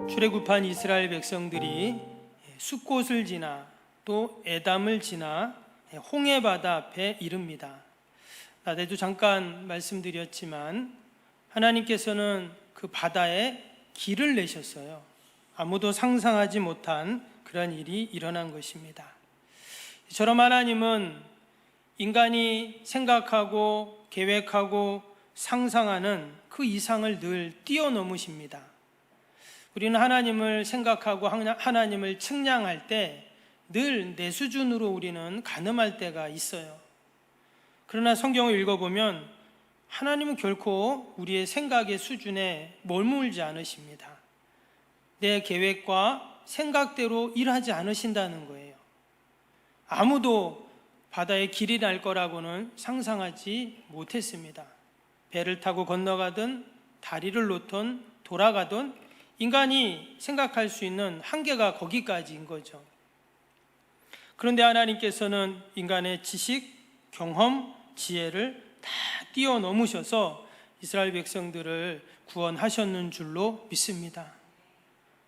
출애굽한 이스라엘 백성들이 숫곳을 지나 또 에담을 지나 홍해 바다 앞에 이릅니다. 나도 잠깐 말씀드렸지만 하나님께서는 그 바다에 길을 내셨어요. 아무도 상상하지 못한 그런 일이 일어난 것입니다. 저럼 하나님은 인간이 생각하고 계획하고 상상하는 그 이상을 늘 뛰어넘으십니다. 우리는 하나님을 생각하고 하나님을 측량할 때 늘 내 수준으로 우리는 가늠할 때가 있어요. 그러나 성경을 읽어보면 하나님은 결코 우리의 생각의 수준에 머물지 않으십니다. 내 계획과 생각대로 일하지 않으신다는 거예요. 아무도 바다에 길이 날 거라고는 상상하지 못했습니다. 배를 타고 건너가든 다리를 놓든 돌아가든 인간이 생각할 수 있는 한계가 거기까지인 거죠. 그런데 하나님께서는 인간의 지식, 경험, 지혜를 다 뛰어넘으셔서 이스라엘 백성들을 구원하셨는 줄로 믿습니다.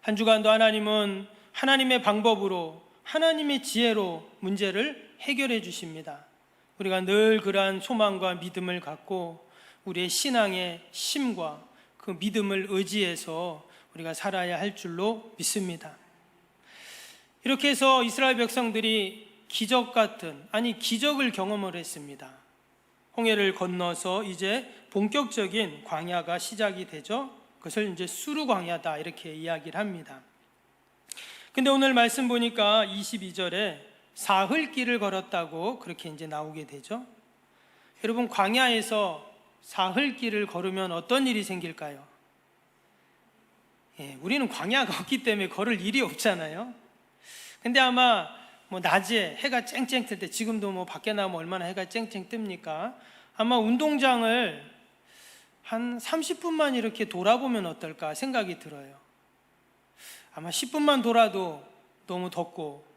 한 주간도 하나님은 하나님의 방법으로, 하나님의 지혜로 문제를 해결해 주십니다. 우리가 늘 그러한 소망과 믿음을 갖고 우리의 신앙의 힘과 그 믿음을 의지해서 우리가 살아야 할 줄로 믿습니다. 이렇게 해서 이스라엘 백성들이 기적을 경험을 했습니다. 홍해를 건너서 이제 본격적인 광야가 시작이 되죠. 그것을 이제 수르 광야다 이렇게 이야기를 합니다. 근데 오늘 말씀 보니까 22절에 사흘길을 걸었다고 그렇게 이제 나오게 되죠. 여러분, 광야에서 사흘길을 걸으면 어떤 일이 생길까요? 우리는 광야가 없기 때문에 걸을 일이 없잖아요. 근데 아마 낮에 해가 쨍쨍 뜰 때, 지금도 밖에 나가면 얼마나 해가 쨍쨍 뜹니까? 아마 운동장을 한 30분만 이렇게 돌아보면 어떨까 생각이 들어요. 아마 10분만 돌아도 너무 덥고,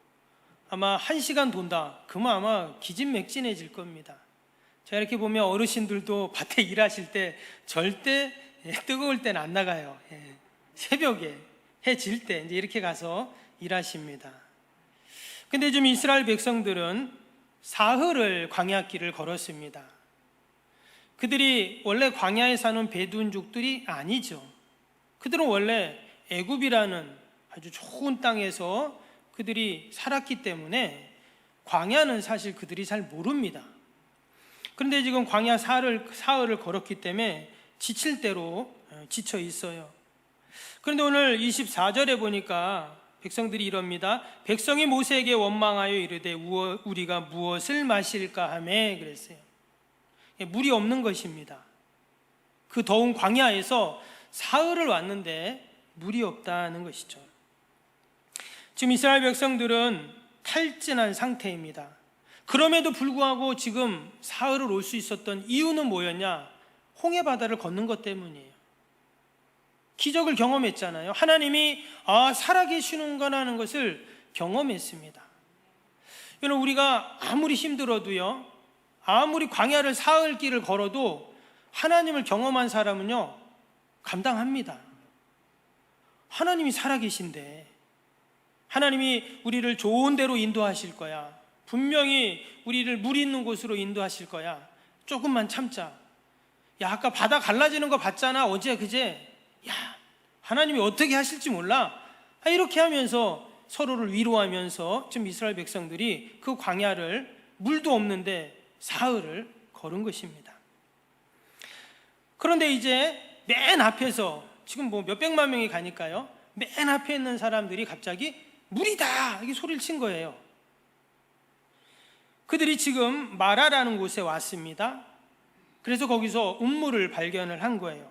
아마 1시간 돈다 그러면 아마 기진맥진해질 겁니다. 제가 이렇게 보면 어르신들도 밭에 일하실 때 절대 뜨거울 때는 안 나가요. 새벽에 해 질 때 이제 이렇게 가서 일하십니다. 근데 좀 이스라엘 백성들은 사흘을 광야길을 걸었습니다. 그들이 원래 광야에 사는 베두인족들이 아니죠. 그들은 원래 애굽이라는 아주 좋은 땅에서 그들이 살았기 때문에 광야는 사실 그들이 잘 모릅니다. 그런데 지금 광야 사흘을 걸었기 때문에 지칠 대로 지쳐 있어요. 그런데 오늘 24절에 보니까 백성들이 이럽니다. 백성이 모세에게 원망하여 이르되 우리가 무엇을 마실까 하매 그랬어요. 물이 없는 것입니다. 그 더운 광야에서 사흘을 왔는데 물이 없다는 것이죠. 지금 이스라엘 백성들은 탈진한 상태입니다. 그럼에도 불구하고 지금 사흘을 올 수 있었던 이유는 뭐였냐? 홍해 바다를 건넌 것 때문이에요. 기적을 경험했잖아요. 하나님이 살아계시는구나라는 것을 경험했습니다. 여러분, 우리가 아무리 힘들어도요, 아무리 광야를 사흘 길을 걸어도 하나님을 경험한 사람은요 감당합니다. 하나님이 살아계신데, 하나님이 우리를 좋은 데로 인도하실 거야, 분명히 우리를 물 있는 곳으로 인도하실 거야, 조금만 참자. 야, 아까 바다 갈라지는 거 봤잖아, 어제 그제. 야, 하나님이 어떻게 하실지 몰라. 이렇게 하면서 서로를 위로하면서 지금 이스라엘 백성들이 그 광야를 물도 없는데 사흘을 걸은 것입니다. 그런데 이제 맨 앞에서 지금 몇백만 명이 가니까요, 맨 앞에 있는 사람들이 갑자기 물이다 이렇게 소리를 친 거예요. 그들이 지금 마라라는 곳에 왔습니다. 그래서 거기서 운물을 발견을 한 거예요.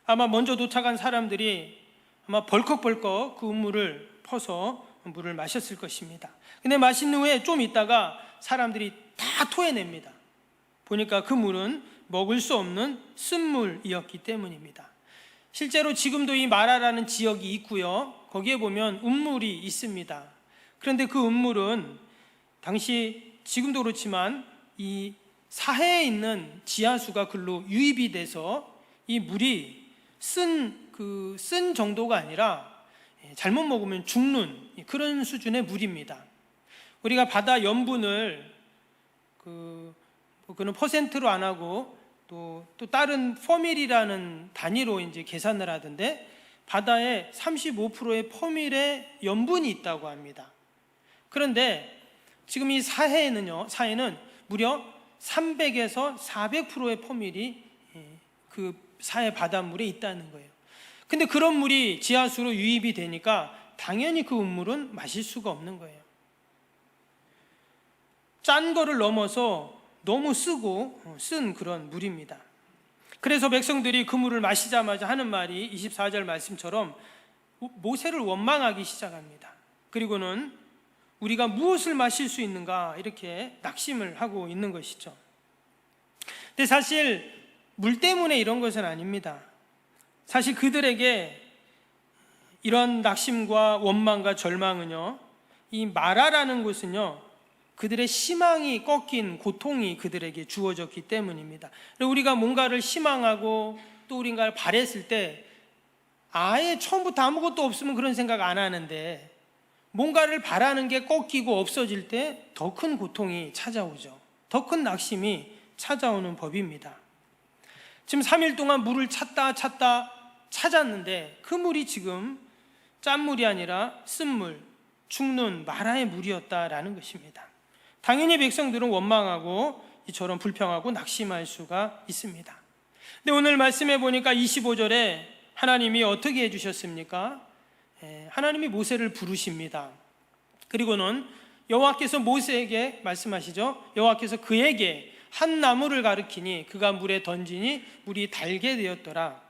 아마 먼저 도착한 사람들이 아마 벌컥벌컥 그 운물을 퍼서 물을 마셨을 것입니다. 근데 마신 후에 좀 있다가 사람들이 다 토해냅니다. 보니까 그 물은 먹을 수 없는 쓴물이었기 때문입니다. 실제로 지금도 이 마라라는 지역이 있고요, 거기에 보면 운물이 있습니다. 그런데 그 운물은 당시, 지금도 그렇지만 이 사해에 있는 지하수가 글로 유입이 돼서 이 물이 쓴 정도가 아니라 잘못 먹으면 죽는 그런 수준의 물입니다. 우리가 바다 염분을 그는 퍼센트로 안 하고 또 다른 퍼밀이라는 단위로 이제 계산을 하던데, 바다에 35%의 퍼밀의 염분이 있다고 합니다. 그런데 지금 이 사해는 무려 300에서 400%의 퍼밀이 그 사해 바닷물에 있다는 거예요. 근데 그런 물이 지하수로 유입이 되니까 당연히 그 음물은 마실 수가 없는 거예요. 짠 거를 넘어서 너무 쓴 그런 물입니다. 그래서 백성들이 그 물을 마시자마자 하는 말이 24절 말씀처럼 모세를 원망하기 시작합니다. 그리고는 우리가 무엇을 마실 수 있는가 이렇게 낙심을 하고 있는 것이죠. 근데 사실 물 때문에 이런 것은 아닙니다. 사실 그들에게 이런 낙심과 원망과 절망은요, 이 마라라는 곳은요, 그들의 희망이 꺾인 고통이 그들에게 주어졌기 때문입니다. 우리가 뭔가를 희망하고 또 우리가 바랬을 때 아예 처음부터 아무것도 없으면 그런 생각 안 하는데, 뭔가를 바라는 게 꺾이고 없어질 때 더 큰 고통이 찾아오죠. 더 큰 낙심이 찾아오는 법입니다. 지금 3일 동안 물을 찾았는데 그 물이 지금 짠물이 아니라 쓴물, 죽는 마라의 물이었다라는 것입니다. 당연히 백성들은 원망하고 이처럼 불평하고 낙심할 수가 있습니다. 근데 오늘 말씀해 보니까 25절에 하나님이 어떻게 해주셨습니까? 하나님이 모세를 부르십니다. 그리고는 여호와께서 모세에게 말씀하시죠. 여호와께서 그에게 한 나무를 가르치니 그가 물에 던지니 물이 달게 되었더라.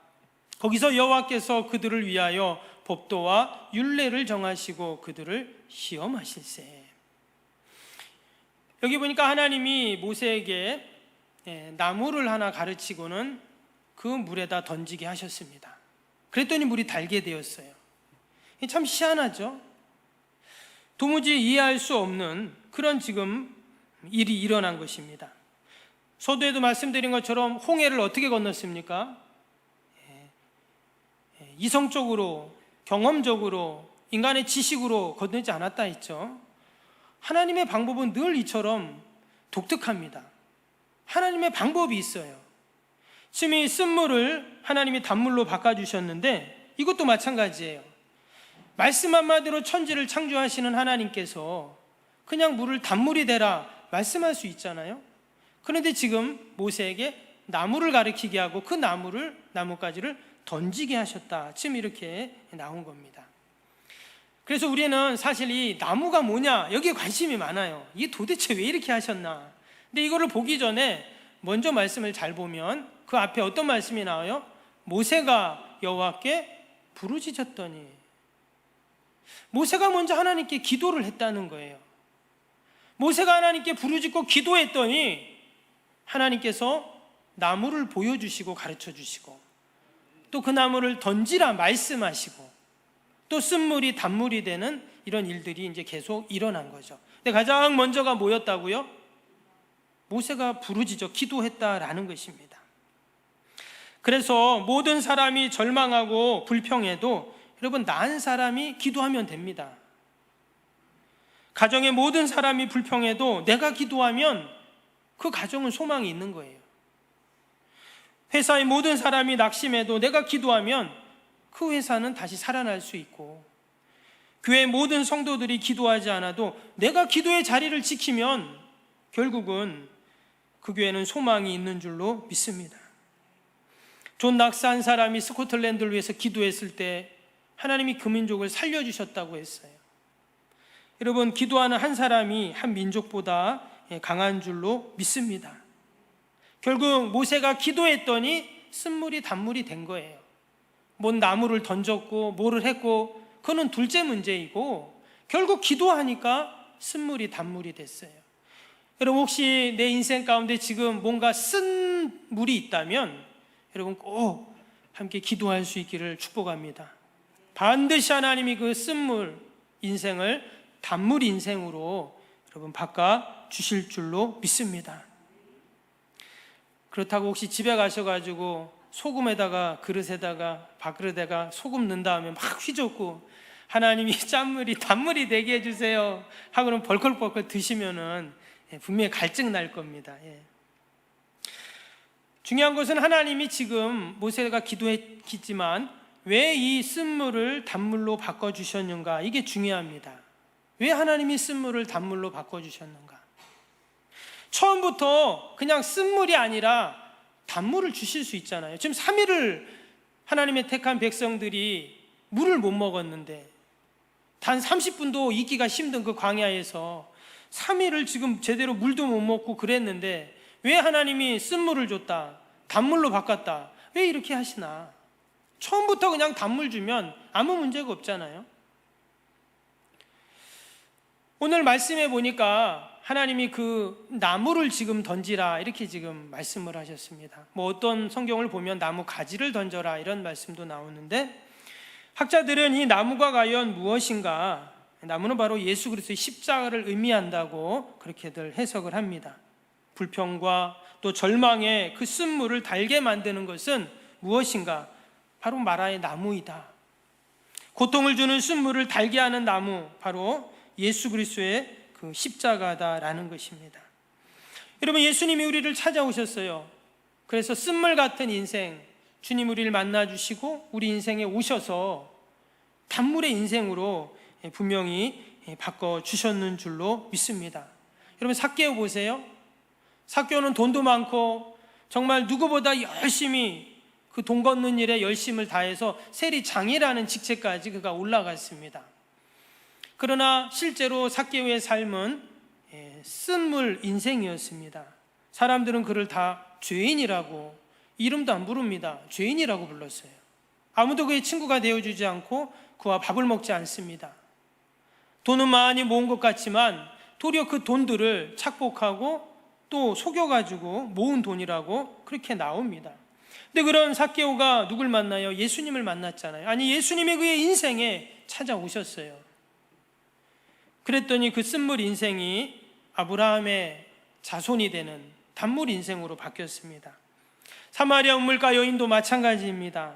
거기서 여호와께서 그들을 위하여 법도와 율례를 정하시고 그들을 시험하실세. 여기 보니까 하나님이 모세에게 나무를 하나 가르치고는 그 물에다 던지게 하셨습니다. 그랬더니 물이 달게 되었어요. 참 희한하죠. 도무지 이해할 수 없는 그런 지금 일이 일어난 것입니다. 서두에도 말씀드린 것처럼 홍해를 어떻게 건넜습니까? 이성적으로, 경험적으로, 인간의 지식으로 건너지 않았다 했죠. 하나님의 방법은 늘 이처럼 독특합니다. 하나님의 방법이 있어요. 지금 이 쓴물을 하나님이 단물로 바꿔주셨는데 이것도 마찬가지예요. 말씀 한마디로 천지를 창조하시는 하나님께서 그냥 물을 단물이 되라 말씀할 수 있잖아요. 그런데 지금 모세에게 나무를 가리키게 하고 그 나뭇가지를 던지게 하셨다. 지금 이렇게 나온 겁니다. 그래서 우리는 사실 이 나무가 뭐냐 여기에 관심이 많아요. 이게 도대체 왜 이렇게 하셨나. 근데 이거를 보기 전에 먼저 말씀을 잘 보면 그 앞에 어떤 말씀이 나와요? 모세가 여호와께 부르짖었더니, 모세가 먼저 하나님께 기도를 했다는 거예요. 모세가 하나님께 부르짖고 기도했더니 하나님께서 나무를 보여주시고 가르쳐주시고 또 그 나무를 던지라 말씀하시고 또 쓴물이 단물이 되는 이런 일들이 이제 계속 일어난 거죠. 근데 가장 먼저가 뭐였다고요? 모세가 부르짖어 기도했다라는 것입니다. 그래서 모든 사람이 절망하고 불평해도 여러분 나은 사람이 기도하면 됩니다. 가정의 모든 사람이 불평해도 내가 기도하면 그 가정은 소망이 있는 거예요. 회사의 모든 사람이 낙심해도 내가 기도하면 그 회사는 다시 살아날 수 있고, 교회 모든 성도들이 기도하지 않아도 내가 기도의 자리를 지키면 결국은 그 교회는 소망이 있는 줄로 믿습니다. 존 낙스 한 사람이 스코틀랜드를 위해서 기도했을 때 하나님이 그 민족을 살려주셨다고 했어요. 여러분, 기도하는 한 사람이 한 민족보다 강한 줄로 믿습니다. 결국 모세가 기도했더니 쓴물이 단물이 된 거예요. 뭔 나무를 던졌고 뭐를 했고 그거는 둘째 문제이고, 결국 기도하니까 쓴물이 단물이 됐어요. 여러분, 혹시 내 인생 가운데 지금 뭔가 쓴 물이 있다면 여러분 꼭 함께 기도할 수 있기를 축복합니다. 반드시 하나님이 그 쓴물 인생을 단물 인생으로 여러분 바꿔 주실 줄로 믿습니다. 그렇다고 혹시 집에 가셔가지고 소금에다가 그릇에다가 밥그릇에다가 소금 넣은 다음에 막 휘젓고 하나님이 짠물이 단물이 되게 해주세요 하고는 벌컥벌컥 드시면은 분명히 갈증 날 겁니다. 중요한 것은 하나님이 지금 모세가 기도했지만 왜 이 쓴물을 단물로 바꿔주셨는가, 이게 중요합니다. 왜 하나님이 쓴물을 단물로 바꿔주셨는가? 처음부터 그냥 쓴물이 아니라 단물을 주실 수 있잖아요. 지금 3일을 하나님의 택한 백성들이 물을 못 먹었는데, 단 30분도 있기가 힘든 그 광야에서 3일을 지금 제대로 물도 못 먹고 그랬는데 왜 하나님이 쓴물을 줬다, 단물로 바꿨다, 왜 이렇게 하시나? 처음부터 그냥 단물 주면 아무 문제가 없잖아요. 오늘 말씀해 보니까 하나님이 그 나무를 지금 던지라 이렇게 지금 말씀을 하셨습니다. 뭐 어떤 성경을 보면 나무 가지를 던져라 이런 말씀도 나오는데, 학자들은 이 나무가 과연 무엇인가, 나무는 바로 예수 그리스도의 십자가를 의미한다고 그렇게들 해석을 합니다. 불평과 또 절망의 그 쓴물을 달게 만드는 것은 무엇인가? 바로 마라의 나무이다. 고통을 주는 쓴물을 달게 하는 나무, 바로 예수 그리스도의 그 십자가다라는 것입니다. 여러분, 예수님이 우리를 찾아오셨어요. 그래서 쓴물 같은 인생, 주님 우리를 만나주시고 우리 인생에 오셔서 단물의 인생으로 분명히 바꿔주셨는 줄로 믿습니다. 여러분, 삭개오 보세요. 삭개오는 돈도 많고 정말 누구보다 열심히 그 돈 걷는 일에 열심을 다해서 세리장이라는 직책까지 그가 올라갔습니다. 그러나 실제로 삭개오의 삶은 쓴물 인생이었습니다. 사람들은 그를 다 죄인이라고, 이름도 안 부릅니다. 죄인이라고 불렀어요. 아무도 그의 친구가 되어주지 않고 그와 밥을 먹지 않습니다. 돈은 많이 모은 것 같지만 도리어 그 돈들을 착복하고 또 속여가지고 모은 돈이라고 그렇게 나옵니다. 근데 그런 삭개오가 누굴 만나요? 예수님을 만났잖아요. 아니, 예수님이 그의 인생에 찾아오셨어요. 그랬더니 그 쓴물 인생이 아브라함의 자손이 되는 단물 인생으로 바뀌었습니다. 사마리아 우물가 여인도 마찬가지입니다.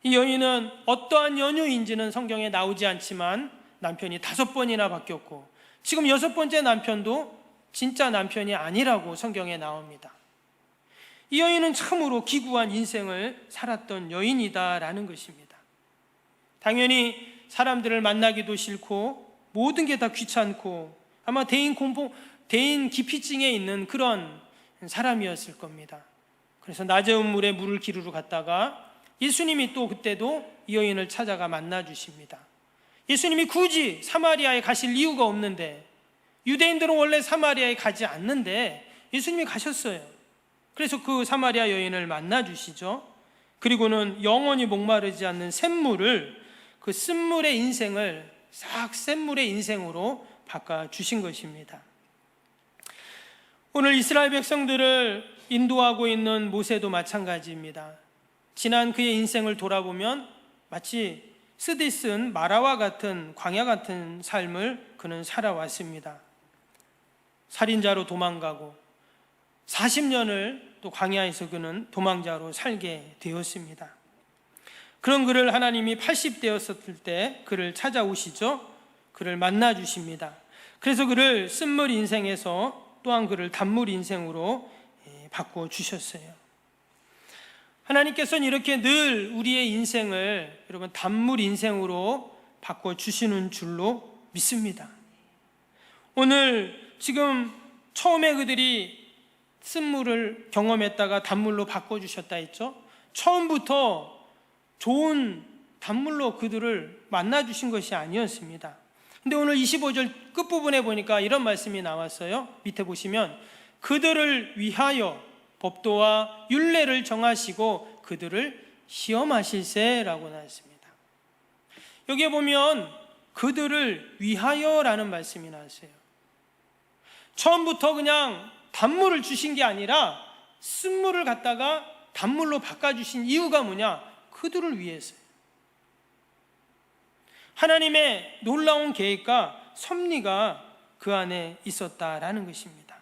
이 여인은 어떠한 연유인지는 성경에 나오지 않지만 남편이 5번이나 바뀌었고 지금 6번째 남편도 진짜 남편이 아니라고 성경에 나옵니다. 이 여인은 참으로 기구한 인생을 살았던 여인이다라는 것입니다. 당연히 사람들을 만나기도 싫고 모든 게 다 귀찮고 아마 대인 기피증에 있는 그런 사람이었을 겁니다. 그래서 낮은 우물에 물을 기르러 갔다가 예수님이 또 그때도 이 여인을 찾아가 만나 주십니다. 예수님이 굳이 사마리아에 가실 이유가 없는데, 유대인들은 원래 사마리아에 가지 않는데 예수님이 가셨어요. 그래서 그 사마리아 여인을 만나 주시죠. 그리고는 영원히 목마르지 않는 샘물을, 그 쓴물의 인생을 싹 샘물의 인생으로 바꿔주신 것입니다. 오늘 이스라엘 백성들을 인도하고 있는 모세도 마찬가지입니다. 지난 그의 인생을 돌아보면 마치 쓰디쓴 마라와 같은 광야 같은 삶을 그는 살아왔습니다. 살인자로 도망가고 40년을 또 광야에서 그는 도망자로 살게 되었습니다. 그런 그를 하나님이 80대였을 때 그를 찾아오시죠. 그를 만나 주십니다. 그래서 그를 쓴물 인생에서 또한 그를 단물 인생으로 바꿔주셨어요. 하나님께서는 이렇게 늘 우리의 인생을 여러분 단물 인생으로 바꿔주시는 줄로 믿습니다. 오늘 지금 처음에 그들이 쓴물을 경험했다가 단물로 바꿔주셨다 했죠. 처음부터 좋은 단물로 그들을 만나주신 것이 아니었습니다. 근데 오늘 25절 끝부분에 보니까 이런 말씀이 나왔어요. 밑에 보시면 그들을 위하여 법도와 율례를 정하시고 그들을 시험하실세라고 나왔습니다. 여기에 보면 그들을 위하여라는 말씀이 나왔어요. 처음부터 그냥 단물을 주신 게 아니라 쓴물을 갖다가 단물로 바꿔주신 이유가 뭐냐? 그들을 위해서요. 하나님의 놀라운 계획과 섭리가 그 안에 있었다라는 것입니다.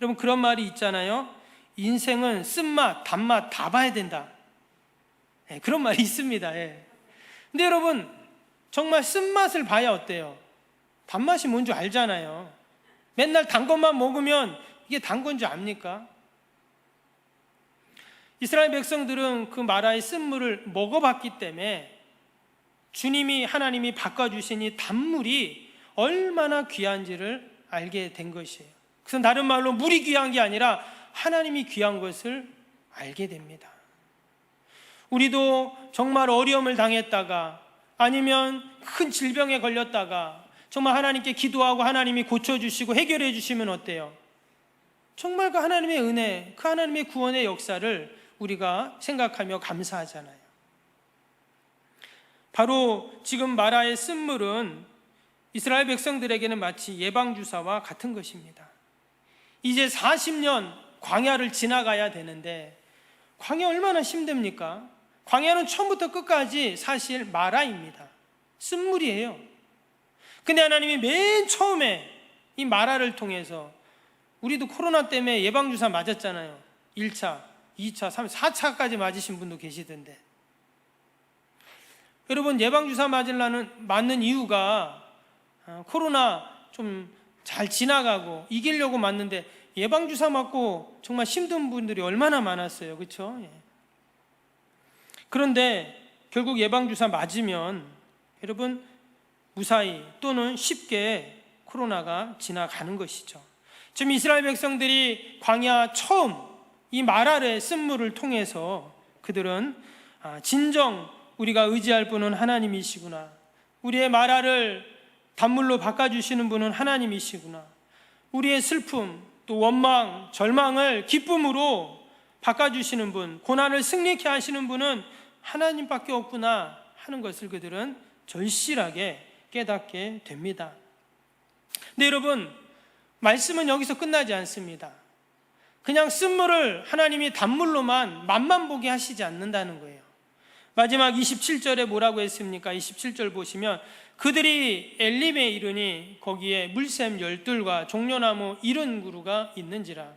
여러분, 그런 말이 있잖아요. 인생은 쓴맛, 단맛 다 봐야 된다. 그런 말이 있습니다. 근데 여러분, 정말 쓴맛을 봐야 어때요? 단맛이 뭔 줄 알잖아요. 맨날 단 것만 먹으면 이게 단 건 줄 압니까? 이스라엘 백성들은 그 마라의 쓴물을 먹어봤기 때문에 주님이, 하나님이 바꿔주신 이 단물이 얼마나 귀한지를 알게 된 것이에요. 그것은 다른 말로 물이 귀한 게 아니라 하나님이 귀한 것을 알게 됩니다. 우리도 정말 어려움을 당했다가 아니면 큰 질병에 걸렸다가 정말 하나님께 기도하고 하나님이 고쳐주시고 해결해 주시면 어때요? 정말 그 하나님의 은혜, 그 하나님의 구원의 역사를 우리가 생각하며 감사하잖아요. 바로 지금 마라의 쓴물은 이스라엘 백성들에게는 마치 예방주사와 같은 것입니다. 이제 40년 광야를 지나가야 되는데 광야 얼마나 힘듭니까? 광야는 처음부터 끝까지 사실 마라입니다. 쓴물이에요. 근데 하나님이 맨 처음에 이 마라를 통해서, 우리도 코로나 때문에 예방주사 맞았잖아요. 1차, 2차, 3차, 4차까지 맞으신 분도 계시던데, 여러분 예방주사 맞는 이유가 코로나 좀 잘 지나가고 이기려고 맞는데 예방주사 맞고 정말 힘든 분들이 얼마나 많았어요. 그렇죠? 그런데 결국 예방주사 맞으면 여러분 무사히 또는 쉽게 코로나가 지나가는 것이죠. 지금 이스라엘 백성들이 광야 처음 이 마라의 쓴물을 통해서 그들은 진정 우리가 의지할 분은 하나님이시구나, 우리의 마라를 단물로 바꿔주시는 분은 하나님이시구나, 우리의 슬픔 또 원망, 절망을 기쁨으로 바꿔주시는 분, 고난을 승리케 하시는 분은 하나님밖에 없구나 하는 것을 그들은 절실하게 깨닫게 됩니다. 근데 여러분, 말씀은 여기서 끝나지 않습니다. 그냥 쓴물을 하나님이 단물로만 맛만 보게 하시지 않는다는 거예요. 마지막 27절에 뭐라고 했습니까? 27절 보시면 그들이 엘림에 이르니 거기에 물샘 12과 종려나무 70그루가 있는지라.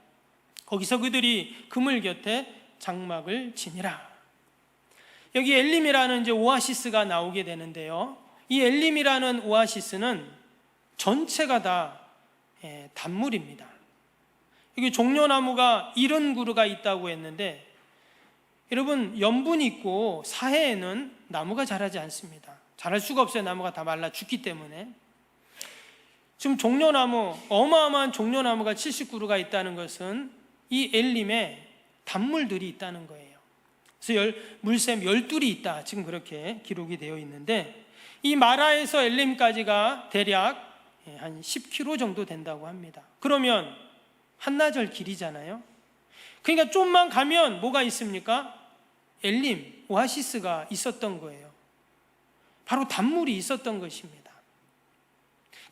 거기서 그들이 그물 곁에 장막을 지니라. 여기 엘림이라는 이제 오아시스가 나오게 되는데요, 이 엘림이라는 오아시스는 전체가 다 단물입니다. 여기 종려나무가 70그루가 있다고 했는데, 여러분 염분이 있고 사해에는 나무가 자라지 않습니다. 자랄 수가 없어요. 나무가 다 말라 죽기 때문에. 지금 종려나무, 어마어마한 종려나무가 70그루가 있다는 것은 이 엘림에 단물들이 있다는 거예요. 그래서 물샘 12이 있다, 지금 그렇게 기록이 되어 있는데, 이 마라에서 엘림까지가 대략 한 10km 정도 된다고 합니다. 그러면 한나절 길이잖아요. 그러니까 좀만 가면 뭐가 있습니까? 엘림, 오아시스가 있었던 거예요. 바로 단물이 있었던 것입니다.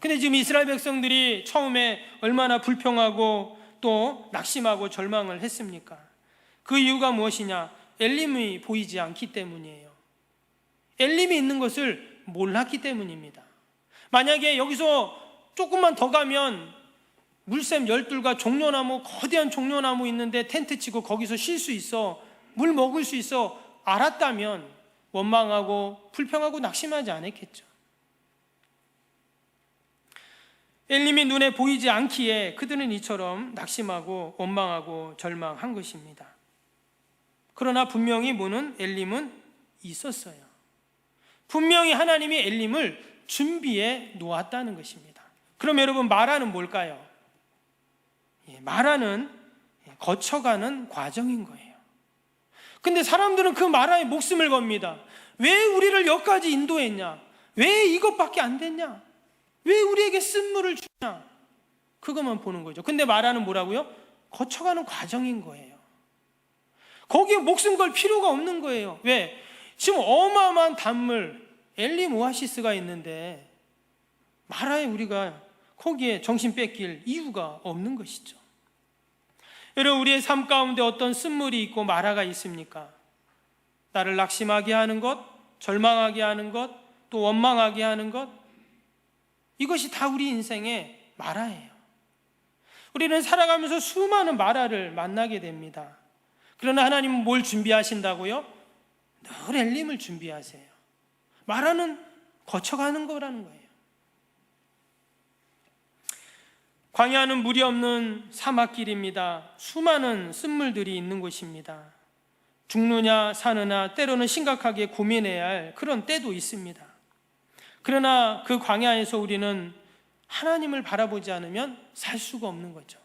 근데 지금 이스라엘 백성들이 처음에 얼마나 불평하고 또 낙심하고 절망을 했습니까? 그 이유가 무엇이냐? 엘림이 보이지 않기 때문이에요. 엘림이 있는 것을 몰랐기 때문입니다. 만약에 여기서 조금만 더 가면 물샘 12과 종려나무, 거대한 종려나무 있는데 텐트 치고 거기서 쉴 수 있어, 물 먹을 수 있어 알았다면 원망하고 불평하고 낙심하지 않았겠죠. 엘림이 눈에 보이지 않기에 그들은 이처럼 낙심하고 원망하고 절망한 것입니다. 그러나 분명히 엘림은 있었어요. 분명히 하나님이 엘림을 준비해 놓았다는 것입니다. 그럼 여러분, 마라는 뭘까요? 마라는 거쳐가는 과정인 거예요. 근데 사람들은 그 마라에 목숨을 겁니다. 왜 우리를 여기까지 인도했냐? 왜 이것밖에 안 됐냐? 왜 우리에게 쓴물을 주냐? 그것만 보는 거죠. 근데 마라는 뭐라고요? 거쳐가는 과정인 거예요. 거기에 목숨 걸 필요가 없는 거예요. 왜? 지금 어마어마한 단물 엘림 오아시스가 있는데 마라에 우리가 거기에 정신 뺏길 이유가 없는 것이죠. 여러분, 우리의 삶 가운데 어떤 쓴물이 있고 마라가 있습니까? 나를 낙심하게 하는 것, 절망하게 하는 것, 또 원망하게 하는 것, 이것이 다 우리 인생의 마라예요. 우리는 살아가면서 수많은 마라를 만나게 됩니다. 그러나 하나님은 뭘 준비하신다고요? 늘 엘림을 준비하세요. 마라는 거쳐가는 거라는 거예요. 광야는 물이 없는 사막길입니다. 수많은 쓴물들이 있는 곳입니다. 죽느냐 사느냐 때로는 심각하게 고민해야 할 그런 때도 있습니다. 그러나 그 광야에서 우리는 하나님을 바라보지 않으면 살 수가 없는 거죠.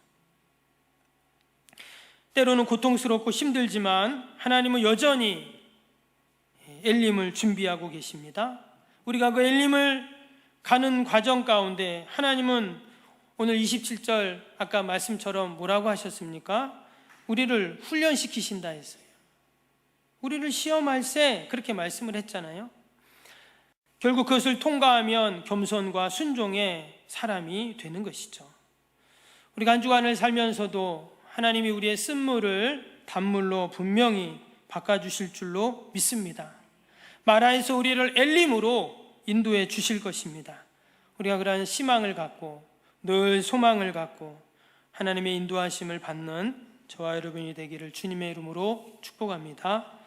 때로는 고통스럽고 힘들지만 하나님은 여전히 엘림을 준비하고 계십니다. 우리가 그 엘림을 가는 과정 가운데 하나님은 오늘 27절 아까 말씀처럼 뭐라고 하셨습니까? 우리를 훈련시키신다 했어요. 우리를 시험할 때 그렇게 말씀을 했잖아요. 결국 그것을 통과하면 겸손과 순종의 사람이 되는 것이죠. 우리가 한 주간을 살면서도 하나님이 우리의 쓴물을 단물로 분명히 바꿔주실 줄로 믿습니다. 마라에서 우리를 엘림으로 인도해 주실 것입니다. 우리가 그러한 희망을 갖고 늘 소망을 갖고 하나님의 인도하심을 받는 저와 여러분이 되기를 주님의 이름으로 축복합니다.